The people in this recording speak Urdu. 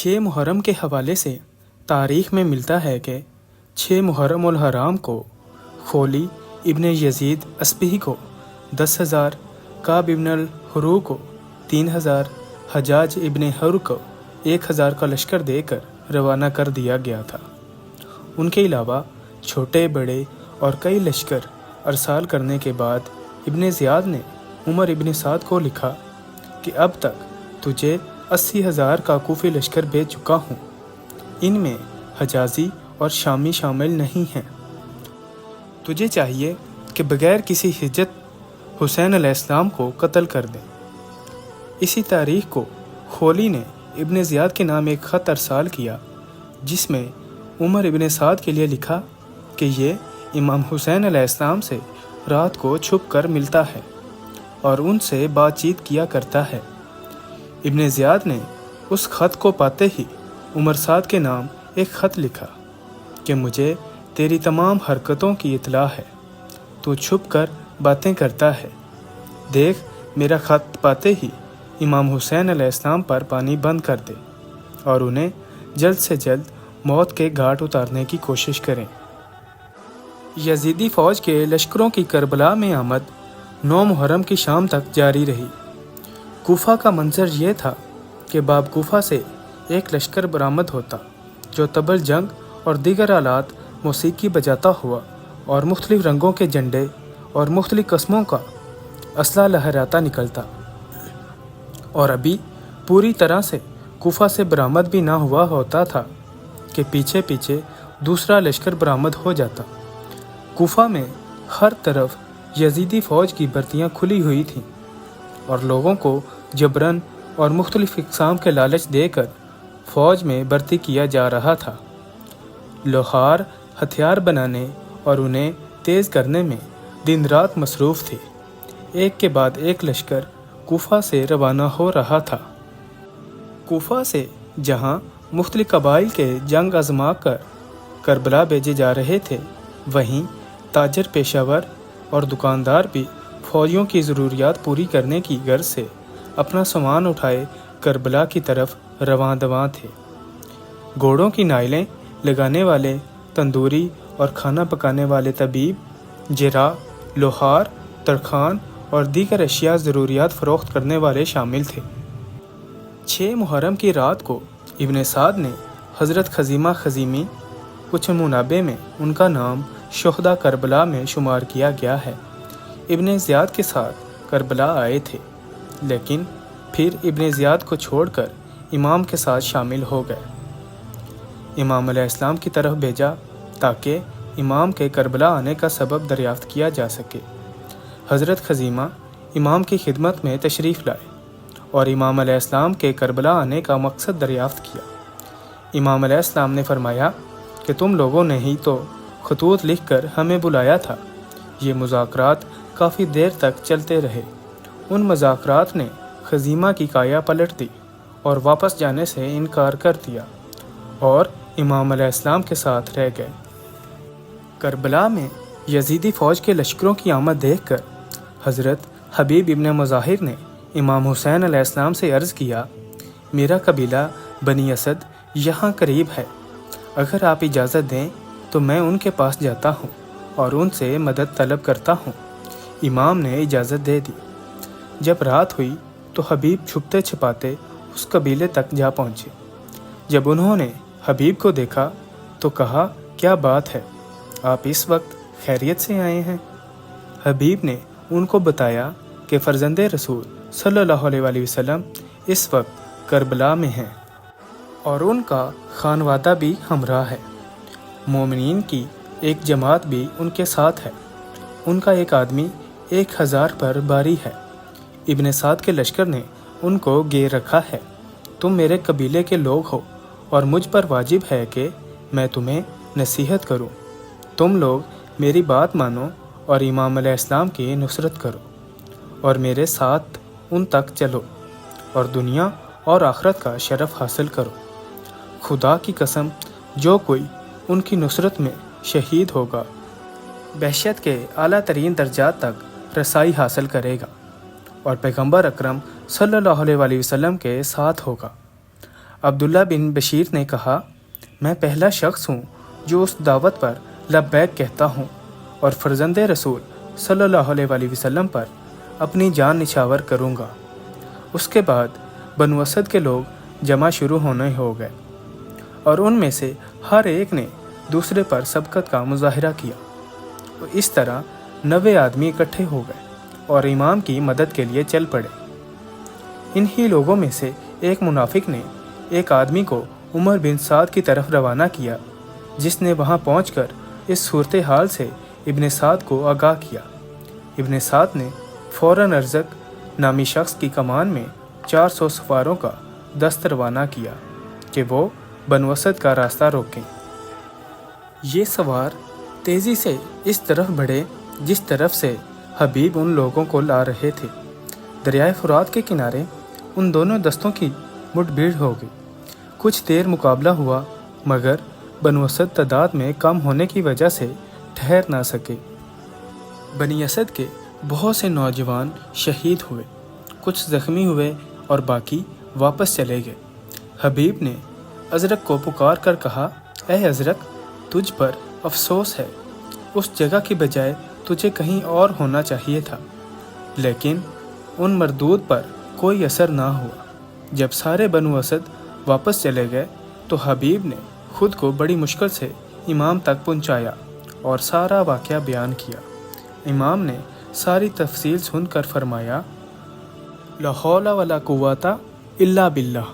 6 محرم کے حوالے سے تاریخ میں ملتا ہے کہ 6 محرم الحرام کو خولی ابن یزید اسبہی کو 10,000، کعب ابن الحرو کو 3,000، حجاج ابن حر کو 1,000 کا لشکر دے کر روانہ کر دیا گیا تھا۔ ان کے علاوہ چھوٹے بڑے اور کئی لشکر ارسال کرنے کے بعد ابن زیاد نے عمر ابن سعد کو لکھا کہ اب تک تجھے 80,000 کا کوفی لشکر بھیج چکا ہوں، ان میں حجازی اور شامی شامل نہیں ہیں۔ تجھے چاہیے کہ بغیر کسی حجت حسین علیہ السلام کو قتل کر دیں۔ اسی تاریخ کو خولی نے ابن زیاد کے نام ایک خط ارسال کیا جس میں عمر ابن سعد کے لیے لکھا کہ یہ امام حسین علیہ السلام سے رات کو چھپ کر ملتا ہے اور ان سے بات چیت کیا کرتا ہے۔ ابن زیاد نے اس خط کو پاتے ہی عمر سعد کے نام ایک خط لکھا کہ مجھے تیری تمام حرکتوں کی اطلاع ہے، تو چھپ کر باتیں کرتا ہے، دیکھ میرا خط پاتے ہی امام حسین علیہ السلام پر پانی بند کر دے اور انہیں جلد سے جلد موت کے گھاٹ اتارنے کی کوشش کریں۔ یزیدی فوج کے لشکروں کی کربلا میں آمد 9 محرم کی شام تک جاری رہی۔ کوفہ کا منظر یہ تھا کہ باب کوفہ سے ایک لشکر برآمد ہوتا جو طبل جنگ اور دیگر آلات موسیقی بجاتا ہوا اور مختلف رنگوں کے جھنڈے اور مختلف قسموں کا اسلحہ لہراتا نکلتا، اور ابھی پوری طرح سے کوفہ سے برآمد بھی نہ ہوا ہوتا تھا کہ پیچھے پیچھے دوسرا لشکر برآمد ہو جاتا۔ کوفہ میں ہر طرف یزیدی فوج کی بھرتیاں کھلی ہوئی تھیں اور لوگوں کو جبراً اور مختلف اقسام کے لالچ دے کر فوج میں بھرتی کیا جا رہا تھا۔ لوہار ہتھیار بنانے اور انہیں تیز کرنے میں دن رات مصروف تھے۔ ایک کے بعد ایک لشکر کوفہ سے روانہ ہو رہا تھا۔ کوفہ سے جہاں مختلف قبائل کے جنگ آزما کر کربلا بھیجے جا رہے تھے، وہیں تاجر پیشہ ور اور دکاندار بھی فوجیوں کی ضروریات پوری کرنے کی غرض سے اپنا سامان اٹھائے کربلا کی طرف رواں دواں تھے۔ گھوڑوں کی نائلیں لگانے والے، تندوری اور کھانا پکانے والے طبیب، جراح، لوہار، ترخان اور دیگر اشیاء ضروریات فروخت کرنے والے شامل تھے۔ 6 محرم کی رات کو ابن سعد نے حضرت خزیمہ خزیمی، کچھ منابع میں ان کا نام شہداء کربلا میں شمار کیا گیا ہے، ابن زیاد کے ساتھ کربلا آئے تھے، لیکن پھر ابن زیاد کو چھوڑ کر امام کے ساتھ شامل ہو گئے۔ امام علیہ السلام کی طرف بھیجا تاکہ امام کے کربلا آنے کا سبب دریافت کیا جا سکے۔ حضرت خزیمہ امام کی خدمت میں تشریف لائے اور امام علیہ السلام کے کربلا آنے کا مقصد دریافت کیا۔ امام علیہ السلام نے فرمایا کہ تم لوگوں نے ہی تو خطوط لکھ کر ہمیں بلایا تھا۔ یہ مذاکرات کافی دیر تک چلتے رہے۔ ان مذاکرات نے خزیمہ کی کایا پلٹ دی اور واپس جانے سے انکار کر دیا اور امام علیہ السلام کے ساتھ رہ گئے۔ کربلا میں یزیدی فوج کے لشکروں کی آمد دیکھ کر حضرت حبیب ابن مظاہر نے امام حسین علیہ السلام سے عرض کیا، میرا قبیلہ بنی اسد یہاں قریب ہے، اگر آپ اجازت دیں تو میں ان کے پاس جاتا ہوں اور ان سے مدد طلب کرتا ہوں۔ امام نے اجازت دے دی۔ جب رات ہوئی تو حبیب چھپتے چھپاتے اس قبیلے تک جا پہنچے۔ جب انہوں نے حبیب کو دیکھا تو کہا، کیا بات ہے، آپ اس وقت خیریت سے آئے ہیں؟ حبیب نے ان کو بتایا کہ فرزند رسول صلی اللہ علیہ وآلہ وسلم اس وقت کربلا میں ہیں اور ان کا خانوادہ بھی ہمراہ ہے۔ مومنین کی ایک جماعت بھی ان کے ساتھ ہے۔ ان کا ایک آدمی 1,000 پر باری ہے۔ ابن سعد کے لشکر نے ان کو گھیر رکھا ہے۔ تم میرے قبیلے کے لوگ ہو اور مجھ پر واجب ہے کہ میں تمہیں نصیحت کروں۔ تم لوگ میری بات مانو اور امام علیہ السلام کی نصرت کرو اور میرے ساتھ ان تک چلو اور دنیا اور آخرت کا شرف حاصل کرو۔ خدا کی قسم، جو کوئی ان کی نصرت میں شہید ہوگا بہشت کے اعلیٰ ترین درجات تک رسائی حاصل کرے گا اور پیغمبر اکرم صلی اللہ علیہ وآلہ وسلم کے ساتھ ہوگا۔ عبداللہ بن بشیر نے کہا، میں پہلا شخص ہوں جو اس دعوت پر لبیک کہتا ہوں اور فرزند رسول صلی اللہ علیہ وآلہ وسلم پر اپنی جان نچھاور کروں گا۔ اس کے بعد بنو اسد کے لوگ جمع شروع ہونے ہو گئے اور ان میں سے ہر ایک نے دوسرے پر سبقت کا مظاہرہ کیا۔ اس طرح 90 آدمی اکٹھے ہو گئے اور امام کی مدد کے لیے چل پڑے۔ انہی لوگوں میں سے ایک منافق نے ایک آدمی کو عمر بن سعد کی طرف روانہ کیا، جس نے وہاں پہنچ کر اس صورتحال سے ابن سعد کو آگاہ کیا۔ ابن سعد نے فوراً ارزق نامی شخص کی کمان میں 400 سواروں کا دست روانہ کیا کہ وہ بنو اسد کا راستہ روکیں۔ یہ سوار تیزی سے اس طرف بڑھے جس طرف سے حبیب ان لوگوں کو لا رہے تھے۔ دریائے فرات کے کنارے ان دونوں دستوں کی مٹ بھیڑ ہو گئی۔ کچھ دیر مقابلہ ہوا مگر بنو اسد تعداد میں کم ہونے کی وجہ سے ٹھہر نہ سکے۔ بنی اسد کے بہت سے نوجوان شہید ہوئے، کچھ زخمی ہوئے اور باقی واپس چلے گئے۔ حبیب نے ازرق کو پکار کر کہا، اے ازرق، تجھ پر افسوس ہے، اس جگہ کی بجائے تجھے کہیں اور ہونا چاہیے تھا۔ لیکن ان مردود پر کوئی اثر نہ ہوا۔ جب سارے بنو اسد واپس چلے گئے تو حبیب نے خود کو بڑی مشکل سے امام تک پہنچایا اور سارا واقعہ بیان کیا۔ امام نے ساری تفصیل سن کر فرمایا، لا حول ولا قوت الا باللہ۔